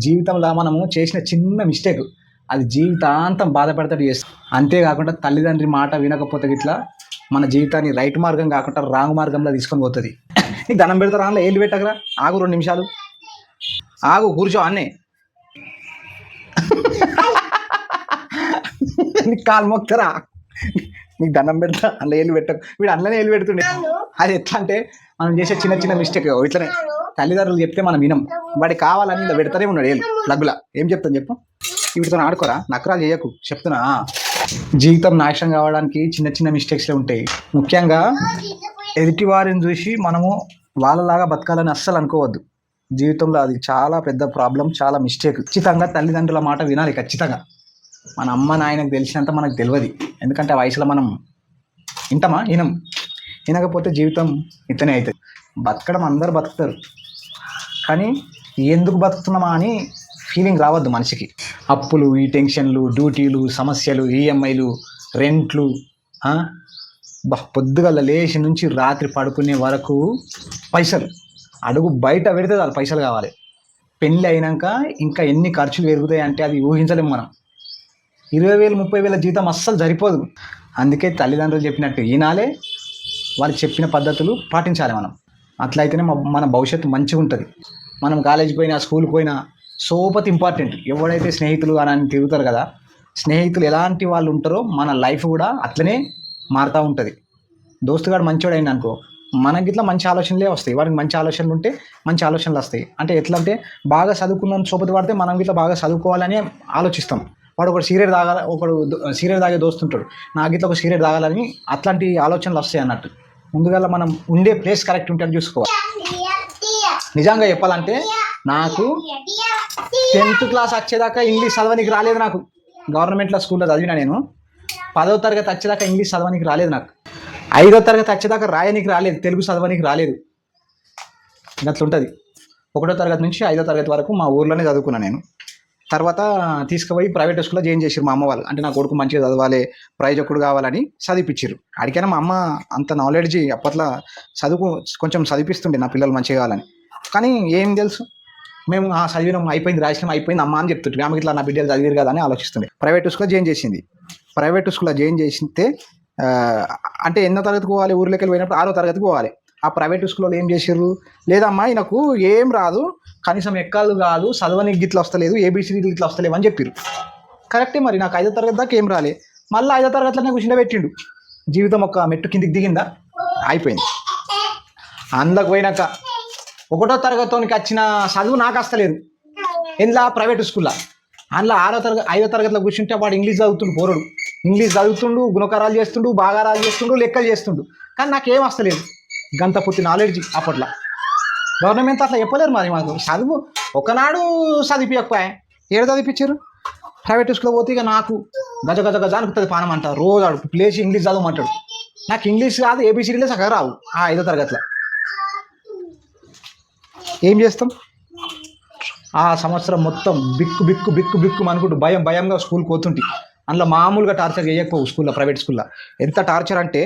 జీవితంలో మనము చేసిన చిన్న మిస్టేక్ అది జీవితాంతం బాధపడతాడు చేస్తాం. అంతేకాకుండా తల్లిదండ్రి మాట వినకపోతే ఇట్లా మన జీవితాన్ని రైట్ మార్గం కాకుండా రాంగ్ మార్గంలో తీసుకొని పోతుంది. నీకు దండం పెడతారా అందులో ఏళ్ళు పెట్టకరా, ఆగు 2 నిమిషాలు ఆగు, కూర్చో అన్నే నీకు కాలు మొక్తారా, నీకు దండం పెడతా అందులో ఏళ్ళు పెట్టకు. వీడు అందులోనే ఏళ్ళు పెడుతుండే. అది ఎట్లా అంటే మనం చేసే చిన్న చిన్న మిస్టేక్ ఇట్లనే తల్లిదండ్రులు చెప్తే మనం వినం. వాడికి కావాలని ఇలా పెడతానే ఉన్నాడు ఏళ్ళు ప్లగ్గులా. ఏం చెప్తాను చెప్పు, వీటితో ఆడుకోరా, నకరాలు చేయకు చెప్తున్నా. జీవితం నాశనం కావడానికి చిన్న చిన్న మిస్టేక్స్లే ఉంటాయి. ముఖ్యంగా ఎదుటి వారిని చూసి మనము వాళ్ళలాగా బతకాలని అస్సలు అనుకోవద్దు. జీవితంలో అది చాలా పెద్ద ప్రాబ్లం, చాలా మిస్టేక్. ఖచ్చితంగా తల్లిదండ్రుల మాట వినాలి. ఖచ్చితంగా మన అమ్మ నాయనకు తెలిసినంత మనకు తెలియదు. ఎందుకంటే ఆ వయసులో మనం వినకపోతే జీవితం ఇతనే అవుతుంది. బతకడం అందరూ బతుకుతారు, కానీ ఎందుకు బతుకుతున్నామా అని ఫీలింగ్ రావద్దు మనిషికి. అప్పులు, ఈ టెన్షన్లు, డ్యూటీలు, సమస్యలు, ఈఎంఐలు, రెంట్లు, పొద్దుగల లేచి నుంచి రాత్రి పడుకునే వరకు పైసలు, అడుగు బయట పెడితే చాలు పైసలు కావాలి. పెళ్ళి అయినాక ఇంకా ఎన్ని ఖర్చులు పెరుగుతాయి అంటే అది ఊహించలేము మనం. 20,000 30,000 జీతం అస్సలు సరిపోదు. అందుకే తల్లిదండ్రులు చెప్పినట్టు వినాలే, వాళ్ళు చెప్పిన పద్ధతులు పాటించాలి మనం. అట్లయితేనే మన భవిష్యత్తు మంచిగా ఉంటుంది. మనం కాలేజీకి పోయినా, స్కూల్కి పోయినా సోపతి ఇంపార్టెంట్. ఎవడైతే స్నేహితులు అని తిరుగుతారు కదా, స్నేహితులు ఎలాంటి వాళ్ళు ఉంటారో మన లైఫ్ కూడా అట్లనే మారుతూ ఉంటుంది. దోస్తుగాడు మంచోడు అయింది అనుకో, మనకి ఇట్లా మంచి ఆలోచనలే వస్తాయి. వాడికి మంచి ఆలోచనలు ఉంటే మంచి ఆలోచనలు వస్తాయి. అంటే ఎట్లా అంటే బాగా చదువుకున్న సోపతి పడితే మనం ఇట్లా బాగా చదువుకోవాలని ఆలోచిస్తాం. వాడు ఒకడు సిగరెట్ తాగే దోస్తుంటాడు, నాకు ఇట్లా ఒక సిగరెట్ తాగాలని అట్లాంటి ఆలోచనలు వస్తాయి అన్నట్టు. ముందుగా మనం ఉండే ప్లేస్ కరెక్ట్ ఉంటే చూసుకోవాలి. నిజంగా చెప్పాలంటే నాకు 10th క్లాస్ వచ్చేదాకా ఇంగ్లీష్ చదవనికి రాలేదు. నాకు గవర్నమెంట్లో స్కూల్లో చదివినా నేను. 10వ తరగతి వచ్చేదాకా ఇంగ్లీష్ చదవనికి రాలేదు. నాకు 5వ తరగతి వచ్చేదాకా రాయనికి రాలేదు, తెలుగు చదవనికి రాలేదు. అట్లుంటుంది. 1వ తరగతి నుంచి 5వ తరగతి వరకు మా ఊర్లోనే చదువుకున్నాను నేను. తర్వాత తీసుకుపోయి ప్రైవేట్ స్కూల్లో జాయిన్ చేసారు మా అమ్మ వాళ్ళు. అంటే నా కొడుకు మంచిగా చదవాలి, ప్రయోజకుడు కావాలని చదివిపించారు. అడిగినా మా అమ్మ అంత నాలెడ్జ్ అప్పట్లో కొంచెం చదివిస్తుండే నా పిల్లలు మంచిగా కావాలని. కానీ ఏం తెలుసు, మేము చదివినాం, అయిపోయింది, రాసినాం, అయిపోయింది అమ్మ అని చెప్తుంటే ఆమెకి ఇట్లా నా బిడ్డలు చదివారు కదా అని ఆలోచిస్తుండే. ప్రైవేట్ స్కూల్లో జాయిన్ చేసింది. ప్రైవేట్ స్కూల్లో జాయిన్ చేసితే అంటే 8వ తరగతికి పోవాలి, ఊర్లోకి వెళ్ళి పోయినప్పుడు 6వ తరగతికి పోవాలి. ఆ ప్రైవేట్ స్కూల్లో ఏం చేసారు, లేదమ్మా నాకు ఏం రాదు, కనీసం ఎక్కాలు కాదు, చదవనికి గిట్ల వస్తలేదు, ఏబీసీడీలు ఇట్లా వస్తలేవు అని చెప్పారు. కరెక్టే, మరి నాకు 5వ తరగతి దాకా ఏం రాలే. మళ్ళీ 5వ తరగతిలోనే కూర్చుండబెట్టిండు. జీవితం ఒక మెట్టు కిందికి దిగిందా, అయిపోయింది. అందులోకి పోయినాక 1వ తరగతికి వచ్చిన చదువు నాకు వస్తలేదు. ఎందులో, ప్రైవేట్ స్కూల్లో. అందులో 5వ తరగతిలో కూర్చుంటే వాడు ఇంగ్లీష్ చదువుతుండు, పోరడు ఇంగ్లీష్ చదువుతుండు, గుణకారాలు చేస్తుండు, భాగారాలు చేస్తుండు, లెక్కలు చేస్తుండు. కానీ నాకేం వస్తలేదు. గంత పుట్టి నాలెడ్జ్ అప్పట్లో. గవర్నమెంట్ అట్లా చెప్పలేరు. మరి మాకు చదువు ఒకనాడు చదివిపోయకపోయా, ఏడు చదివిపించారు. ప్రైవేట్ స్కూల్లో పోతే ఇక నాకు గజ గజ గజ అనుకుతుంది పానం అంటారు. రోజు ఆడు ప్లేసి ఇంగ్లీష్ చదవమంటాడు. నాకు ఇంగ్లీష్ కాదు, ఏబీసీడీలే చక్కగా రావు. 5వ తరగతిలో ఏం చేస్తాం? ఆ సంవత్సరం మొత్తం బిక్కు బిక్కు బిక్కు బిక్కు అనుకుంటూ భయంగా స్కూల్కి పోతుంటే అందులో మామూలుగా టార్చర్ చేయకపోవు. స్కూల్లో, ప్రైవేట్ స్కూల్లో ఎంత టార్చర్ అంటే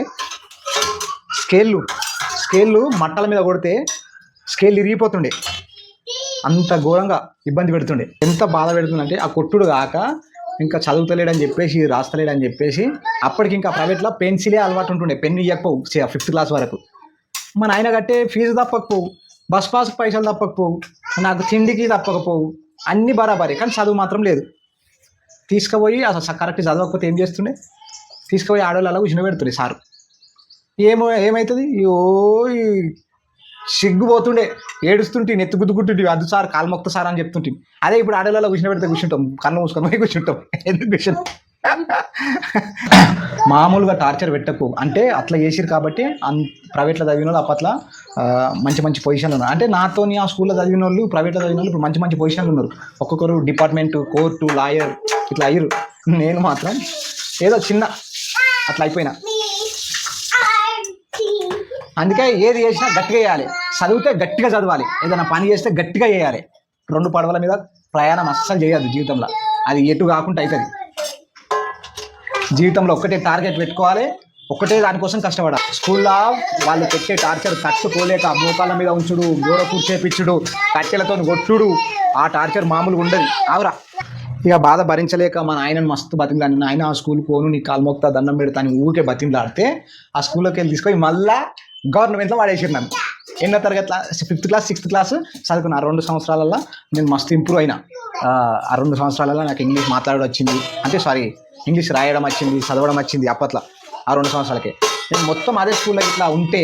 స్కేళ్ళు మట్టల మీద కొడితే స్కేల్ ఇరిగిపోతుండే, అంత ఘోరంగా ఇబ్బంది పెడుతుండే. ఎంత బాధ పెడుతుందంటే ఆ కొట్టుడు కాక ఇంకా చదువుతలేడని చెప్పేసి, రాస్తలేడని చెప్పేసి అప్పటికి ఇంకా ప్రైవేట్లో పెన్సిలే అలవాటు ఉంటుండే. పెన్ను ఇవ్వకపోవు 5th క్లాస్ వరకు. మా నాయన కట్టే ఫీజు తప్పకపోవు, బస్ పాస్ పైసలు తప్పకపోవు, నాకు తిండికి తప్పకపోవు, అన్నీ బరాబరే. కానీ చదువు మాత్రం లేదు. తీసుకుపోయి అసలు కరెక్ట్ చదవకపోతే ఏం చేస్తుండే, తీసుకుపోయి ఆడవాళ్ళు కూర్చుని సారు. ఏమవుతుంది, సిగ్గుపోతుండే, ఏడుస్తుంటే, నెత్తి గుద్దుకుంటుంటే, అది సార్ కాలు మొక్త సార్ అని చెప్తుంటే. అదే ఇప్పుడు ఆడవాళ్ళలో కూర్చుంటాం, కళ్ళు మూసుకొని పోయి కూర్చుంటాం. ఎందుకు కూర్చుంటాం? మామూలుగా టార్చర్ పెట్టకు అంటే అట్లా చేసిరు కాబట్టి ప్రైవేట్లో చదివిన వాళ్ళు అప్పట్లో మంచి మంచి పొజిషన్లు ఉన్నారు. అంటే నాతోని ఆ స్కూల్లో చదివిన వాళ్ళు, ప్రైవేట్లో చదివిన వాళ్ళు ఇప్పుడు మంచి మంచి పొజిషన్లు ఉన్నారు. ఒక్కొక్కరు డిపార్ట్మెంటు, కోర్టు, లాయర్ ఇట్లా అయ్యారు. నేను మాత్రం ఏదో చిన్న అట్లా అయిపోయినా. అందుకే ఏది చేసినా గట్టిగా చేయాలి. చదివితే గట్టిగా చదవాలి, ఏదైనా పని చేస్తే గట్టిగా చేయాలి. 2 పడవల మీద ప్రయాణం అస్సలు చేయద్దు జీవితంలో. అది ఎటు కాకుండా అవుతుంది. జీవితంలో ఒక్కటే టార్గెట్ పెట్టుకోవాలి, ఒకటే దానికోసం కష్టపడాలి. స్కూల్లో వాళ్ళు పెట్టే టార్చర్ తట్టుకోలేక మోకాళ్ళ మీద ఉంచుడు, గోడ కూర్చేపిచ్చుడు, కట్టెలతో కొట్టుడు, ఆ టార్చర్ మామూలుగా ఉండదు. ఆవురా ఇక బాధ భరించలేక మా నాయనని మస్తు బతిమలాడిన. నాయన ఆ స్కూల్ పోను, నీ కాలు మోక్తా దండం పెడతా అని ఊరికే బతిమలాడితే ఆ స్కూల్లోకి వెళ్ళి తీసుకొని మళ్ళీ గవర్నమెంట్లో వాడేసారు నన్ను. ఎన్నో తరగతి 5th క్లాస్ 6th క్లాస్ చదువుకున్న. ఆ 2 సంవత్సరాలలో నేను మస్తు ఇంప్రూవ్ అయినా. ఆ 2 సంవత్సరాలలో నాకు ఇంగ్లీష్ మాట్లాడడం వచ్చింది, అంటే ఇంగ్లీష్ రాయడం వచ్చింది, చదవడం వచ్చింది అప్పట్లో. ఆ 2 సంవత్సరాలకే నేను మొత్తం అదే స్కూల్లో ఇట్లా ఉంటే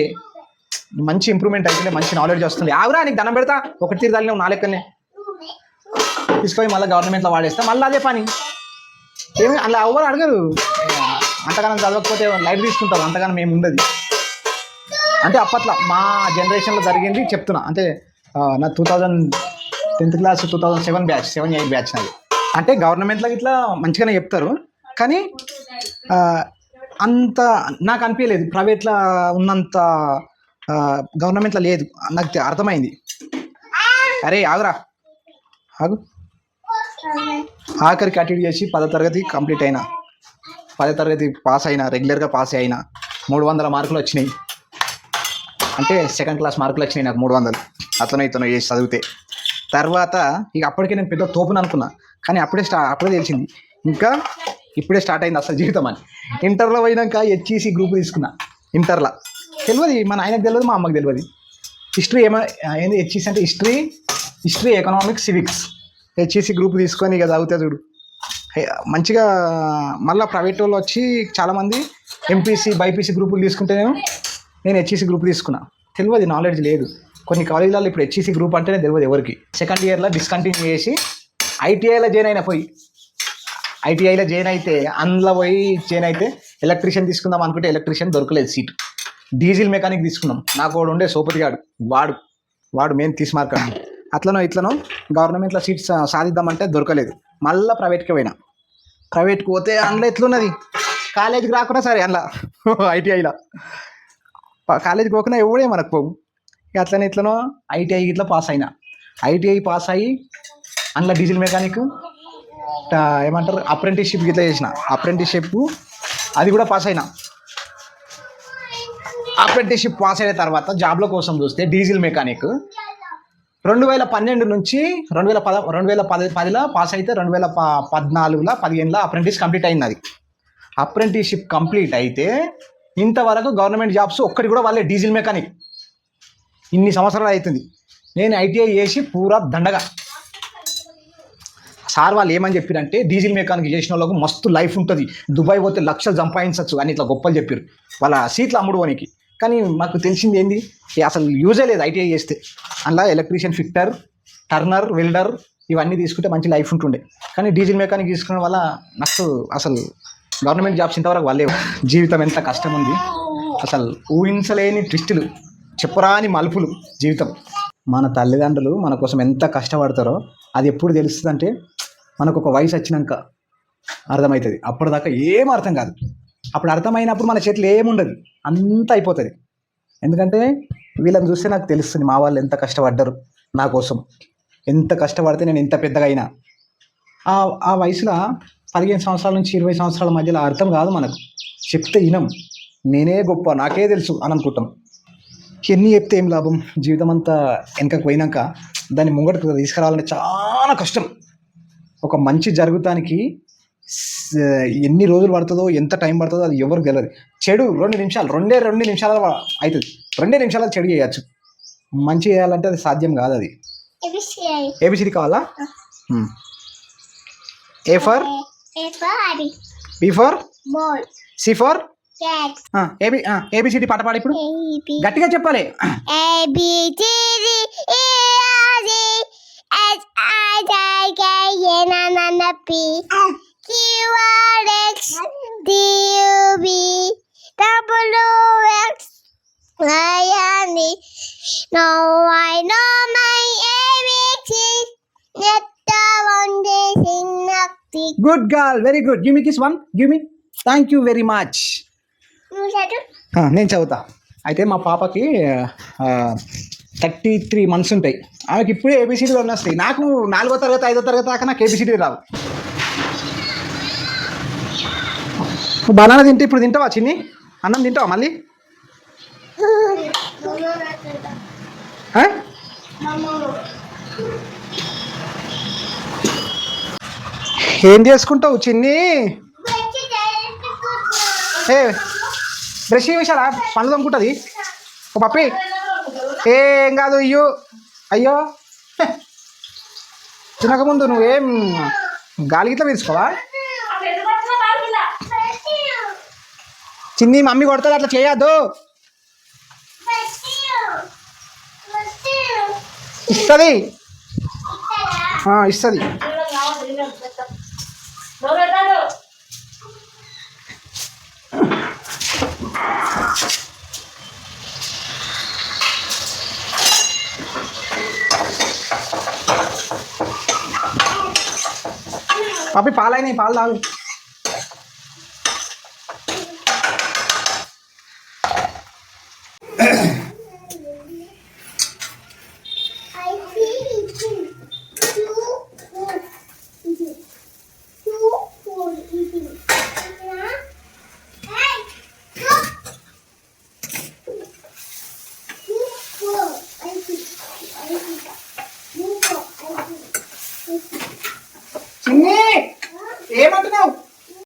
మంచి ఇంప్రూవ్మెంట్ అయితే మంచి నాలెడ్జ్ వస్తుంది. ఆవురా నీకు దండం పెడతా, ఒకటి తీరు నువ్వు నాలెక్కనే తీసుకొని మళ్ళీ గవర్నమెంట్లో వాడేస్తా, మళ్ళీ అదే పని. ఏమి అలా ఎవరు అడగరు, అంతగానం చదవకపోతే లైట్ తీసుకుంటారు, అంతగానం ఏమి ఉండదు. అంటే అప్పట్లో మా జనరేషన్లో జరిగింది చెప్తున్నా. అంటే నా 10th క్లాస్ 2007 బ్యాచ్ 7-8 బ్యాచ్ నాది. అంటే గవర్నమెంట్లో ఇట్లా మంచిగానే చెప్తారు, కానీ అంత నాకు అనిపించలేదు ప్రైవేట్లో ఉన్నంత గవర్నమెంట్లో లేదు. నాకు అర్థమైంది. అరే ఆగురా ఆగు. ఆఖరికి అటెండ్ చేసి 10వ తరగతి కంప్లీట్ అయినా, 10వ తరగతి పాస్ అయినా, రెగ్యులర్గా పాస్ అయినా. 300 మార్కులు వచ్చినాయి. అంటే 2nd క్లాస్ మార్కులు వచ్చినాయి నాకు 300. అతను ఇతను చేసి చదివితే తర్వాత ఇక అప్పటికే నేను పెద్ద తోపుని అనుకున్నా, కానీ అప్పుడే తెలిసింది ఇంకా ఇప్పుడే స్టార్ట్ అయింది అసలు జీవితం అని. ఇంటర్లో పోయినాక HEC గ్రూప్ తీసుకున్నా. ఇంటర్లో తెలియదు, మా నాయనకు తెలియదు, మా అమ్మకి తెలియదు. హిస్టరీ ఏంది HEC అంటే history economics civics. HEC group తీసుకొని ఇక చదివితే చూడు మంచిగా. మళ్ళీ ప్రైవేట్ వాళ్ళు వచ్చి చాలామంది MPC BIPC గ్రూపులు తీసుకుంటే నేను HEC గ్రూప్ తీసుకున్నా. తెలియదు, నాలెడ్జ్ లేదు. కొన్ని కాలేజీలలో ఇప్పుడు HEC గ్రూప్ అంటేనే తెలియదు ఎవరికి. 2nd ఇయర్లో డిస్కంటిన్యూ చేసి ITIలో జాయిన్ అయినా. ITIలో జాయిన్ అయితే అందులో జాయిన్ అయితే ఎలక్ట్రీషియన్ తీసుకుందాం అనుకుంటే ఎలక్ట్రీషియన్ దొరకలేదు సీట్. డీజిల్ మెకానిక్ తీసుకున్నాం. నాకు వాడు ఉండే సోపతి గాడు, వాడు మెయిన్ తీసుమార్కాడు. అట్లనో ఇట్లనో గవర్నమెంట్లో సీట్స్ సాధిద్దామంటే దొరకలేదు. మళ్ళీ ప్రైవేట్కి పోయినా. ప్రైవేట్కి పోతే అందులో ఎట్లున్నది, కాలేజీకి రాకుండా సరే అందులో ITIలో కాలేజీకి పోకుండా ఎవడే మనకు పోవు. అట్లనే ఇట్లనో ITI ఇట్లా పాస్ అయినా. ITI పాస్ అయ్యి అందులో డీజిల్ మెకానిక్ ఏమంటారు అప్రెంటిస్షిప్ ఇట్లా చేసిన. అప్రెంటిస్షిప్ అది కూడా పాస్ అయినా. అప్రెంటిస్షిప్ పాస్ అయిన తర్వాత జాబ్ల కోసం చూస్తే డీజిల్ మెకానిక్ 2012 నుంచి 2010లో పాస్ అయితే 2014లో 15లో అప్రెంటిస్ కంప్లీట్ అయింది. అది అప్రెంటిస్షిప్ కంప్లీట్ అయితే ఇంతవరకు గవర్నమెంట్ జాబ్స్ ఒక్కటి కూడా వాళ్ళే. డీజిల్ మెకానిక్ ఇన్ని సంవత్సరాలు అవుతుంది. నేను ITI చేసి పూరా దండగా. సార్ వాళ్ళు ఏమని చెప్పారంటే డీజిల్ మెకానిక్ చేసిన వాళ్ళకు మస్తు లైఫ్ ఉంటుంది, దుబాయ్ పోతే లక్షలు సంపాదించవచ్చు అని ఇట్లా గొప్పలు చెప్పారు. వాళ్ళ సీట్లు అమ్ముడుకోనికి. కానీ మాకు తెలిసింది ఏంది, అసలు యూజే లేదు ITI చేస్తే. అందులో ఎలక్ట్రీషియన్, ఫిట్టర్, టర్నర్, వెల్డర్ ఇవన్నీ తీసుకుంటే మంచి లైఫ్ ఉంటుండే. కానీ డీజిల్ మెకానిక్ తీసుకోవడం వల్ల నాకు అసలు గవర్నమెంట్ జాబ్స్ ఇంతవరకు వాళ్ళే. జీవితం ఎంత కష్టం ఉంది అసలు, ఊహించలేని ట్విస్టులు, చెప్పరాని మలుపులు జీవితం. మన తల్లిదండ్రులు మన కోసం ఎంత కష్టపడతారో అది ఎప్పుడు తెలుస్తుంది అంటే మనకు ఒక వయసు వచ్చినాక అర్థమవుతుంది. అప్పటిదాకా ఏం అర్థం కాదు. అప్పుడు అర్థమైనప్పుడు మన చేతిలో ఏముండదు, అంతా అయిపోతుంది. ఎందుకంటే వీళ్ళని చూస్తే నాకు తెలుస్తుంది మా వాళ్ళు ఎంత కష్టపడ్డారు నా కోసం, ఎంత కష్టపడితే నేను ఎంత పెద్దగా అయినా. ఆ వయసులో 15 సంవత్సరాల నుంచి 20 సంవత్సరాల మధ్యలో అర్థం కాదు మనకు. చెప్తే వినం, నేనే గొప్ప, నాకే తెలుసు అని అనుకుంటాం. ఎన్ని చెప్తే ఏం లాభం? జీవితం అంతా వెనకకు పోయినాక దాన్ని ముంగటికి తీసుకురావాలంటే చాలా కష్టం. ఒక మంచి జరుగుతానికి ఎన్ని రోజులు పడుతుందో, ఎంత టైం పడుతుందో అది ఎవరికి తెలియదు. చెడు 2 నిమిషాలు, 2 నిమిషాలు అవుతుంది. 2 నిమిషాలు చెడు చేయచ్చు. మంచి చేయాలంటే అది సాధ్యం కాదు. అది ABCD కావాలా? A for B for C for ABCD పాట పాడు ఇప్పుడు, గట్టిగా చెప్పాలి. Now I know my ABC. Let the one day sing nothing. Good girl, very good. Give me kiss one. Give me. Thank you very much. నేను చదువుతా. అయితే మా పాపకి 33 months ఉంటాయి. ఆమెకి ఇప్పుడే ABCD వస్తాయి. నాకు 4వ తరగతి 5వ తరగతి దాకా నాకు ABCD రావు. బనానా తింటే ఇప్పుడు తింటావా చిన్ని? అన్నం తింటావా మళ్ళీ ఆ? ఏం చేసుకుంటావు చిన్ని ఏ బ్రష్ విషయాలా పనులు తమ్ముకుంటుంది ఓ పప్పి ఏం కాదు అయ్యో అయ్యో తినకముందు నువ్వేం గాలి గిట్లా తీసుకోవా చిన్ని మమ్మీ కొడుతుంది అట్లా చేయొద్దు ఇస్తుంది ఇస్తుంది పప్పి పాలైనాయి పాలు తాగు